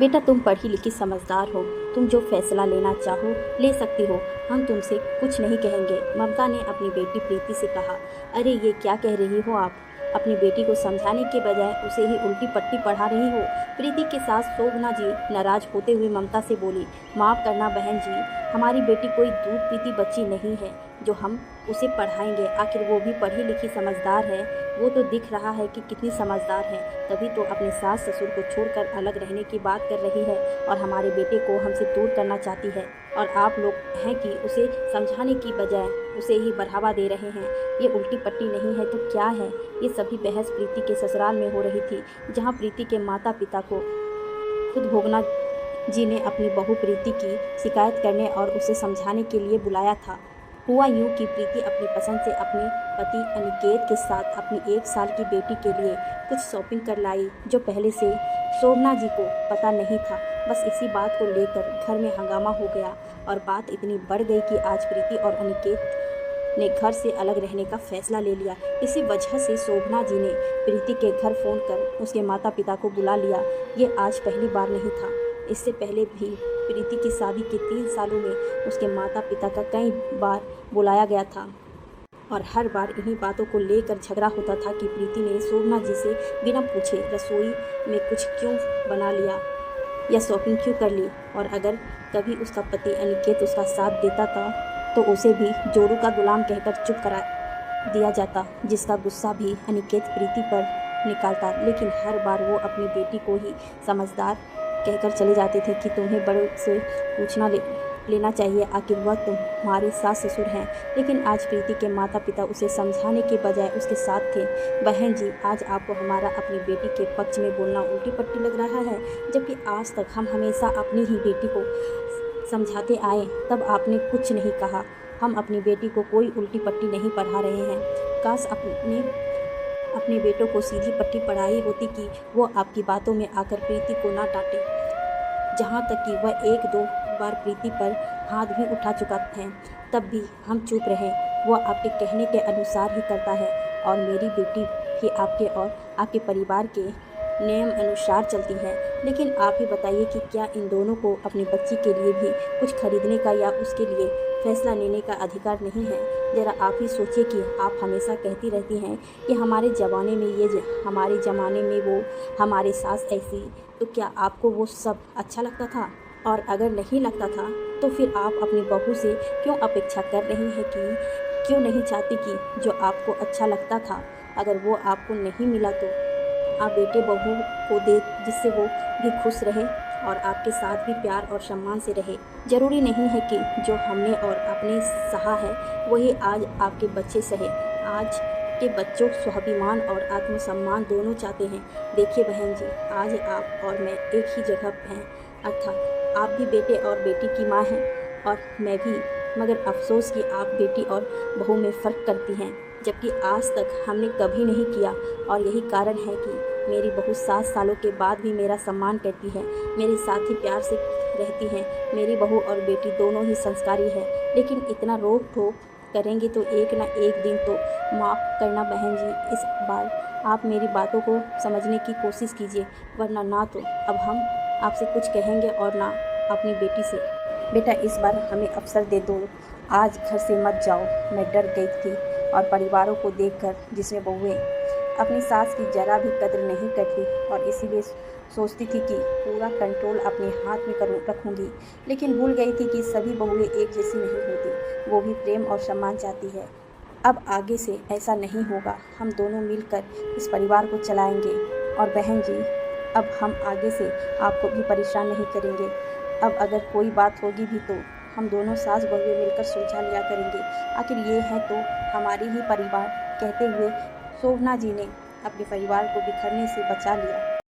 बेटा तुम पढ़ी लिखी समझदार हो, तुम जो फैसला लेना चाहो ले सकती हो, हम तुमसे कुछ नहीं कहेंगे। ममता ने अपनी बेटी प्रीति से कहा। अरे ये क्या कह रही हो आप? अपनी बेटी को समझाने के बजाय उसे ही उल्टी पट्टी पढ़ा रही हो। प्रीति के सास शोभना जी नाराज होते हुए ममता से बोली, माफ़ करना बहन जी, हमारी बेटी कोई दूध पीती बच्ची नहीं है जो हम उसे पढ़ाएंगे। आखिर वो भी पढ़ी लिखी समझदार है, वो तो दिख रहा है कि कितनी समझदार है, तभी तो अपने सास ससुर को छोड़कर अलग रहने की बात कर रही है और हमारे बेटे को हमसे दूर करना चाहती है। और आप लोग हैं कि उसे समझाने की बजाय उसे ही बढ़ावा दे रहे हैं। ये उल्टी पट्टी नहीं है तो क्या है? ये सभी बहस प्रीति के ससुराल में हो रही थी, जहाँ प्रीति के माता पिता को खुद भोगना जी ने अपनी बहू प्रीति की शिकायत करने और उसे समझाने के लिए बुलाया था। हुआ यूँ कि प्रीति अपनी पसंद से अपने पति अनिकेत के साथ अपनी 1 साल की बेटी के लिए कुछ शॉपिंग कर लाई, जो पहले से शोभना जी को पता नहीं था। बस इसी बात को लेकर घर में हंगामा हो गया और बात इतनी बढ़ गई कि आज प्रीति और अनिकेत ने घर से अलग रहने का फैसला ले लिया। इसी वजह से शोभना जी ने प्रीति के घर फ़ोन कर उसके माता पिता को बुला लिया। ये आज पहली बार नहीं था, इससे पहले भी प्रीति की शादी के 3 सालों में उसके माता पिता का कई बार बुलाया गया था और हर बार इन्हीं बातों को लेकर झगड़ा होता था कि प्रीति ने शोभना जी से बिना पूछे रसोई में कुछ क्यों बना लिया या शॉपिंग क्यों कर ली। और अगर कभी उसका पति अनिकेत उसका साथ देता था तो उसे भी जोरू का गुलाम कहकर चुप करा दिया जाता, जिसका गुस्सा भी अनिकेत प्रीति पर निकालता। लेकिन हर बार वो अपनी बेटी को ही समझदार कहकर चले जाते थे कि तुम्हें बड़ों से पूछना लेना चाहिए, आखिर वह तुम्हारे सास ससुर हैं। लेकिन आज प्रीति के माता पिता उसे समझाने के बजाय उसके साथ थे। बहन जी, आज आपको हमारा अपनी बेटी के पक्ष में बोलना उल्टी पट्टी लग रहा है, जबकि आज तक हम हमेशा अपनी ही बेटी को समझाते आए, तब आपने कुछ नहीं कहा। हम अपनी बेटी को कोई उल्टी पट्टी नहीं पढ़ा रहे हैं। काश अपने बेटों को सीधी पट्टी पढ़ाई होती कि वो आपकी बातों में आकर प्रीति को ना डांटे। जहाँ तक कि वह 1-2 बार प्रीति पर हाथ भी उठा चुका है, तब भी हम चुप रहे। वह आपके कहने के अनुसार ही करता है और मेरी बेटी भी आपके और आपके परिवार के नियम अनुसार चलती है। लेकिन आप ही बताइए कि क्या इन दोनों को अपनी बच्ची के लिए भी कुछ खरीदने का या उसके लिए फैसला लेने का अधिकार नहीं है? ज़रा आप ही सोचिए कि आप हमेशा कहती रहती हैं कि हमारे ज़माने में ये, हमारे ज़माने में वो, हमारे सास ऐसी, तो क्या आपको वो सब अच्छा लगता था? और अगर नहीं लगता था तो फिर आप अपनी बहू से क्यों अपेक्षा कर रही हैं कि क्यों नहीं चाहती कि जो आपको अच्छा लगता था अगर वो आपको नहीं मिला तो आप बेटे बहू को दे, जिससे वो भी खुश रहे और आपके साथ भी प्यार और सम्मान से रहे। ज़रूरी नहीं है कि जो हमने और अपने सहा है वही आज आपके बच्चे सहे। आज के बच्चों स्वाभिमान और आत्मसम्मान दोनों चाहते हैं। देखिए बहन जी, आज आप और मैं एक ही जगह हैं, अर्थात आप भी बेटे और बेटी की माँ हैं और मैं भी, मगर अफसोस कि आप बेटी और बहू में फ़र्क करती हैं, जबकि आज तक हमने कभी नहीं किया। और यही कारण है कि मेरी बहू 7 सालों के बाद भी मेरा सम्मान करती है, मेरे साथ ही प्यार से रहती हैं। मेरी बहू और बेटी दोनों ही संस्कारी है, लेकिन इतना रोक टोक करेंगे तो एक ना एक दिन तो माफ़ करना बहन जी, इस बार आप मेरी बातों को समझने की कोशिश कीजिए, वरना ना तो अब हम आपसे कुछ कहेंगे और ना अपनी बेटी से। बेटा इस बार हमें अवसर दे दो, आज घर से मत जाओ। मैं डर गई थी और परिवारों को देखकर जिसमें बहुएं अपनी सास की जरा भी कद्र नहीं करती और इसीलिए सोचती थी कि पूरा कंट्रोल अपने हाथ में रखूंगी। लेकिन भूल गई थी कि सभी बहुएं एक जैसी नहीं होती, वो भी प्रेम और सम्मान चाहती है। अब आगे से ऐसा नहीं होगा, हम दोनों मिलकर इस परिवार को चलाएंगे। और बहन जी, अब हम आगे से आपको भी परेशान नहीं करेंगे। अब अगर कोई बात होगी भी तो हम दोनों सास बहुएं मिलकर सुलझा लिया करेंगे, आखिर ये है तो हमारी ही परिवार। कहते हुए शोभना जी ने अपने परिवार को बिखरने से बचा लिया।